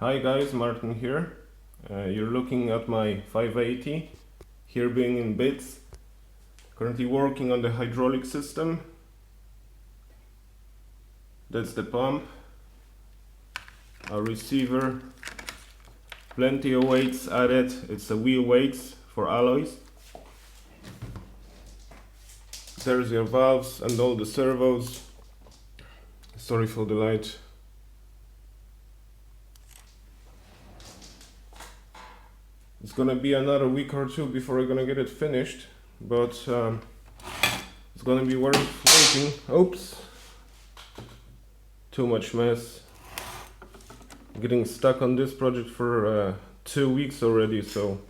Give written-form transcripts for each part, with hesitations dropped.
Hi guys, Martin here. You're looking at my 580, here being in bits. Currently working on the hydraulic system. That's the pump, a receiver, plenty of weights added. It's a wheel weights for alloys. There's your valves and all the servos. Sorry for the light. It's gonna be another week or two before I'm gonna get it finished, but it's gonna be worth waiting. Oops, too much mess. Getting stuck on this project for 2 weeks already, so.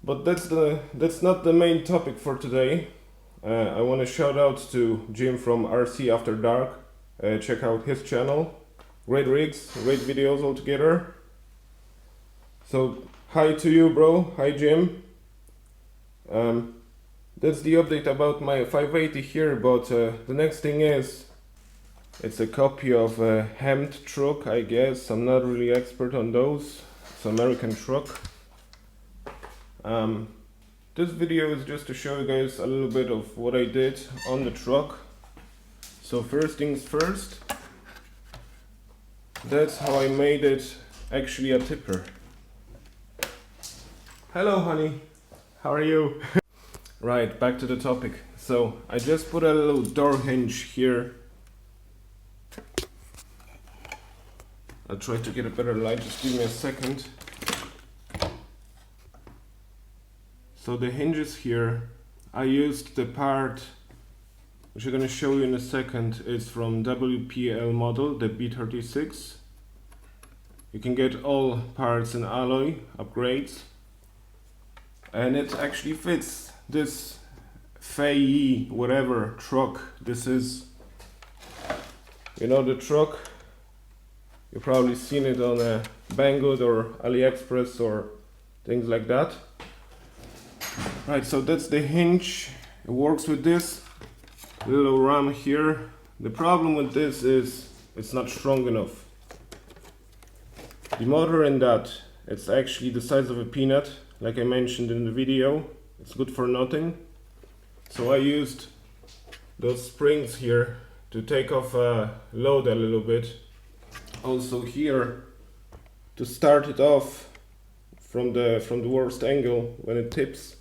But that's not the main topic for today. I want to shout out to Jim from RC After Dark. Check out his channel. Great rigs, great videos altogether. So hi to you, bro. Hi, Jim. That's the update about my 580 here, but the next thing is it's a copy of a hemmed truck, I guess. I'm not really expert on those. It's an American truck. This video is just to show you guys a little bit of what I did on the truck. So first things first, that's how I made it actually a tipper. Hello honey, how are you? Right, back to the topic. So I just put a little door hinge here. I'll try to get a better light, just give me a second. So the hinges here, I used the part which I'm gonna show you in a second. It's from WPL model, the B36. You can get all parts in alloy upgrades. And it actually fits this Fayee whatever truck this is. You know the truck? You've probably seen it on a Banggood or AliExpress or things like that. Right, so that's the hinge. It works with this little ram here. The problem with this is it's not strong enough. The motor in that, it's actually the size of a peanut. Like I mentioned in the video, it's good for nothing. So I used those springs here to take off a load a little bit. Also here to start it off from the worst angle when it tips.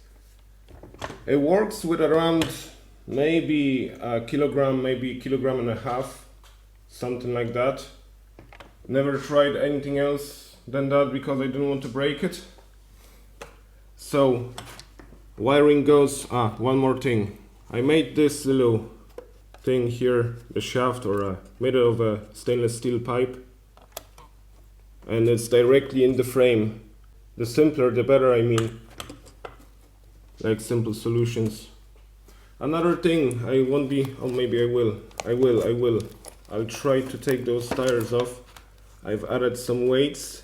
It works with around maybe a kilogram, maybe a kilogram and a half, something like that. Never tried anything else than that because I didn't want to break it. So wiring goes, one more thing. I made this little thing here, the shaft, or made of a stainless steel pipe, and it's directly in the frame. The simpler the better, I mean, like simple solutions. Another thing, I won't be, oh maybe I will. I'll try to take those tires off. I've added some weights.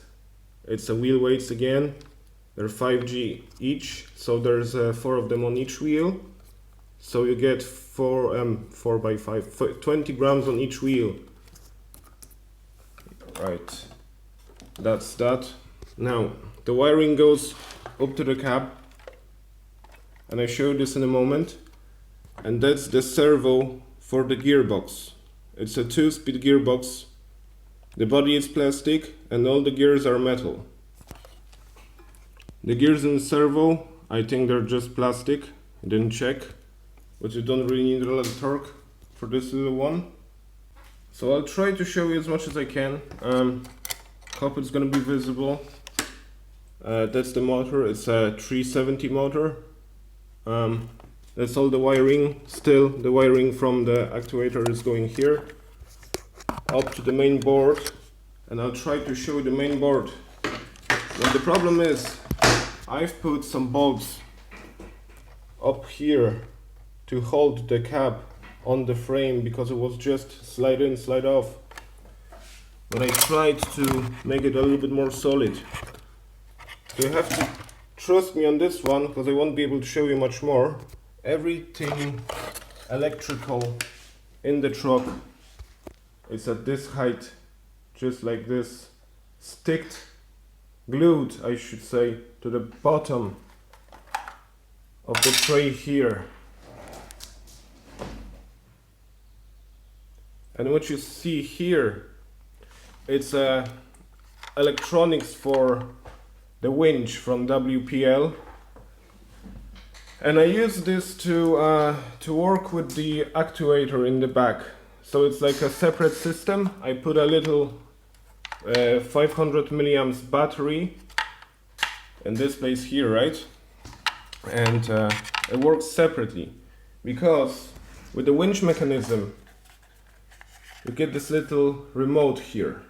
It's a wheel weights again. They're 5G each, so there's 4 of them on each wheel. So you get 4 by 5, 20 grams on each wheel. Right, that's that. Now, the wiring goes up to the cab, and I show this in a moment. And that's the servo for the gearbox. It's a 2-speed gearbox. The body is plastic and all the gears are metal. The gears in the servo, I think they're just plastic. I didn't check, but you don't really need a lot of torque for this little one. So I'll try to show you as much as I can. Hope it's gonna be visible. That's the motor. It's a 370 motor. That's all the wiring. Still, the wiring from the actuator is going here up to the main board, and I'll try to show you the main board. But the problem is I've put some bolts up here to hold the cab on the frame because it was just slide in, slide off. But I tried to make it a little bit more solid. So you have to trust me on this one because I won't be able to show you much more. Everything electrical in the truck is at this height just like this, glued I should say, to the bottom of the tray here. And what you see here, it's electronics for the winch from WPL. And I use this to work with the actuator in the back. So it's like a separate system. I put a little 500 milliamps battery in this place here, right? And it works separately, because with the winch mechanism you get this little remote here,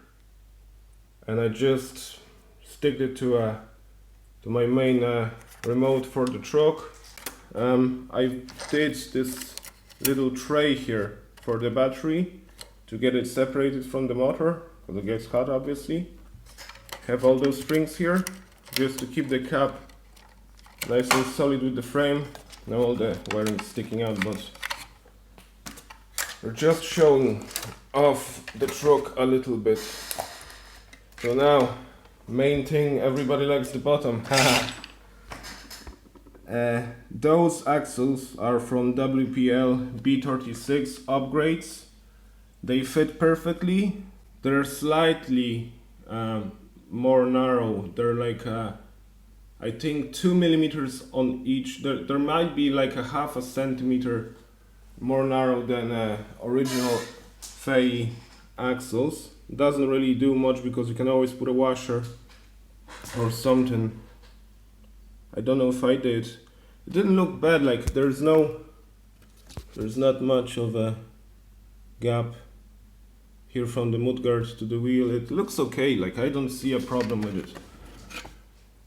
and I just stick it to my main remote for the truck. I did this little tray here for the battery to get it separated from the motor, because it gets hot obviously. Have all those springs here just to keep the cap nice and solid with the frame. Now all the wiring is sticking out, but we're just showing off the truck a little bit. So now, main thing, everybody likes the bottom. Those axles are from WPL B36 upgrades. They fit perfectly. They're slightly more narrow. They're like I think 2 millimeters on each. There might be like a half a centimeter more narrow than original Fayee axles. Doesn't really do much because you can always put a washer or something. I don't know if I did. It didn't look bad. Like there's not much of a gap here from the mudguard to the wheel. It looks okay. Like I don't see a problem with it.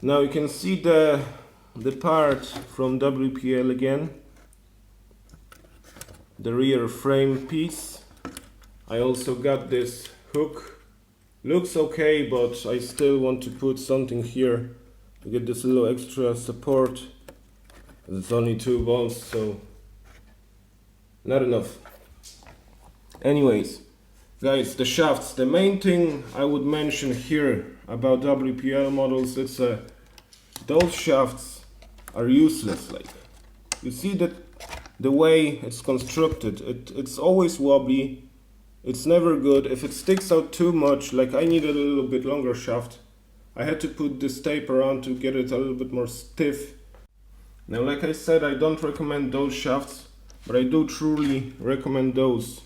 Now you can see the part from WPL again, the rear frame piece. I also got this hook. Looks okay, but I still want to put something here to get this little extra support. It's only 2 bolts, so not enough. Anyways, guys, the shafts. The main thing I would mention here about WPL models, it's those shafts are useless. Like you see that the way it's constructed, it's always wobbly. It's never good. If it sticks out too much, like I need a little bit longer shaft, I had to put this tape around to get it a little bit more stiff. Now, like I said, I don't recommend those shafts, but I do truly recommend those.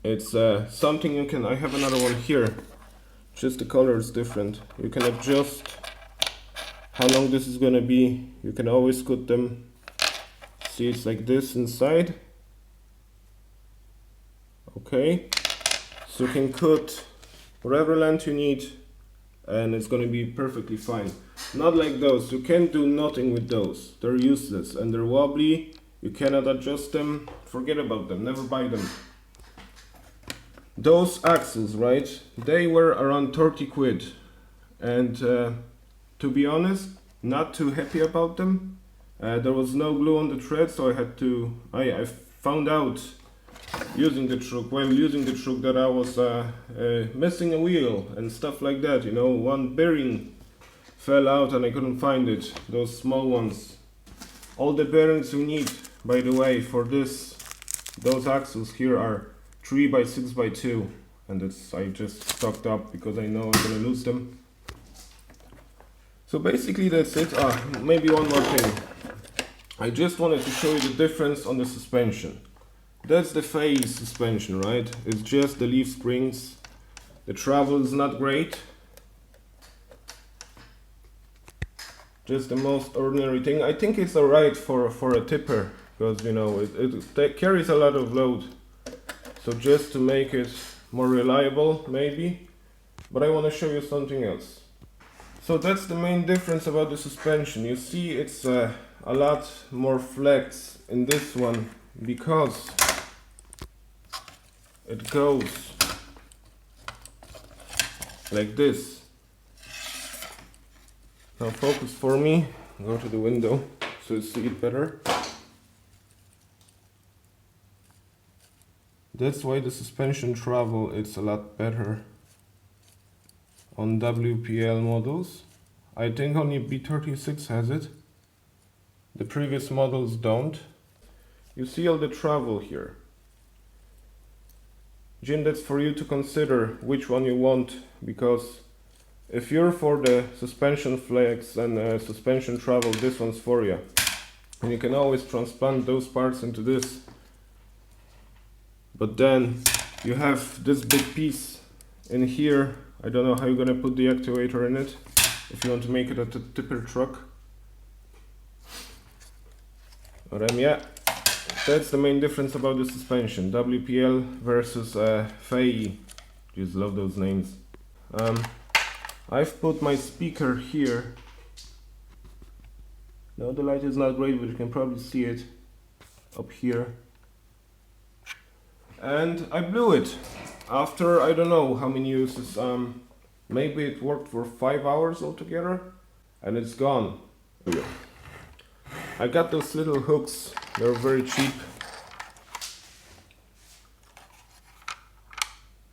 It's something you can, I have another one here, just the color is different. You can adjust how long this is gonna be. You can always cut them. See, it's like this inside. Okay, so you can cut whatever length you need and it's gonna be perfectly fine. Not like those. You can't do nothing with those. They're useless and they're wobbly. You cannot adjust them. Forget about them. Never buy them. Those axles, right? They were around 30 quid. And to be honest, not too happy about them. There was no glue on the thread, so I had to. I found out using the truck that I was missing a wheel and stuff like that. You know, one bearing fell out and I couldn't find it. Those small ones. All the bearings you need, by the way, for those axles here are 3x6x2, and I just stocked up because I know I'm gonna lose them. So basically that's it. Maybe one more thing. I just wanted to show you the difference on the suspension. That's the Fayee suspension, right? It's just the leaf springs. The travel is not great. Just the most ordinary thing. I think it's alright for a tipper, because you know it carries a lot of load. So just to make it more reliable, maybe. But I want to show you something else. So that's the main difference about the suspension. You see, it's a lot more flex in this one because it goes like this. Now focus for me. Go to the window so you see it better. That's why the suspension travel is a lot better on WPL models. I think only B36 has it. The previous models don't. You see all the travel here. Jim, that's for you to consider which one you want, because if you're for the suspension flex and suspension travel, this one's for you. And you can always transplant those parts into this. But then you have this big piece in here. I don't know how you're gonna put the actuator in it if you want to make it a tipper truck. But yeah, that's the main difference about the suspension. WPL versus Fayee. Just love those names. I've put my speaker here. Now the light is not great, but you can probably see it up here. And I blew it after I don't know how many uses. Maybe it worked for 5 hours altogether, and it's gone. I got those little hooks, they're very cheap.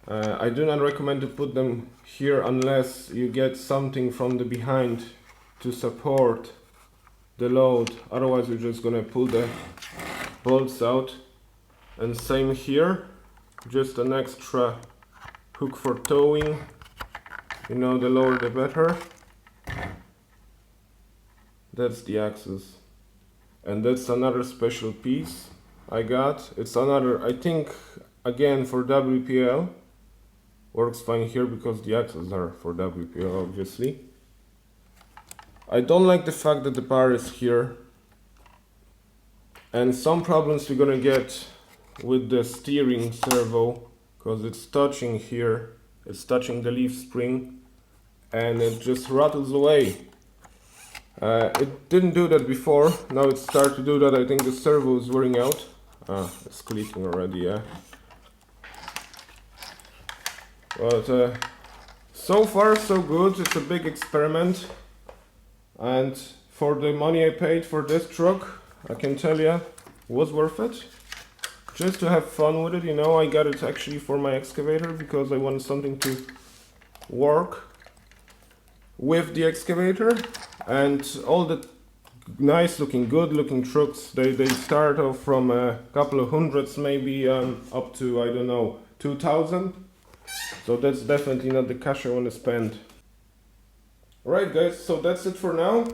I do not recommend to put them here unless you get something from the behind to support the load, otherwise you're just gonna pull the bolts out. And same here, just an extra hook for towing. You know, the lower the better. That's the axis. And that's another special piece I got. It's another, I think, again for WPL. Works fine here because the axes are for WPL, obviously. I don't like the fact that the bar is here. And some problems we're gonna get with the steering servo, because it's touching here, it's touching the leaf spring, and it just rattles away. It didn't do that before, now it started to do that. I think the servo is wearing out. It's clicking already, yeah. But so far so good. It's a big experiment, and for the money I paid for this truck, I can tell you, was worth it. Just to have fun with it, you know. I got it actually for my excavator because I wanted something to work with the excavator. And all the nice looking, good looking trucks, they start off from a couple of hundreds, maybe up to, I don't know, 2,000. So that's definitely not the cash I want to spend. Alright guys, so that's it for now.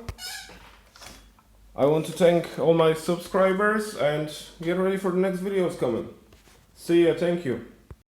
I want to thank all my subscribers and get ready for the next videos coming. See ya, thank you.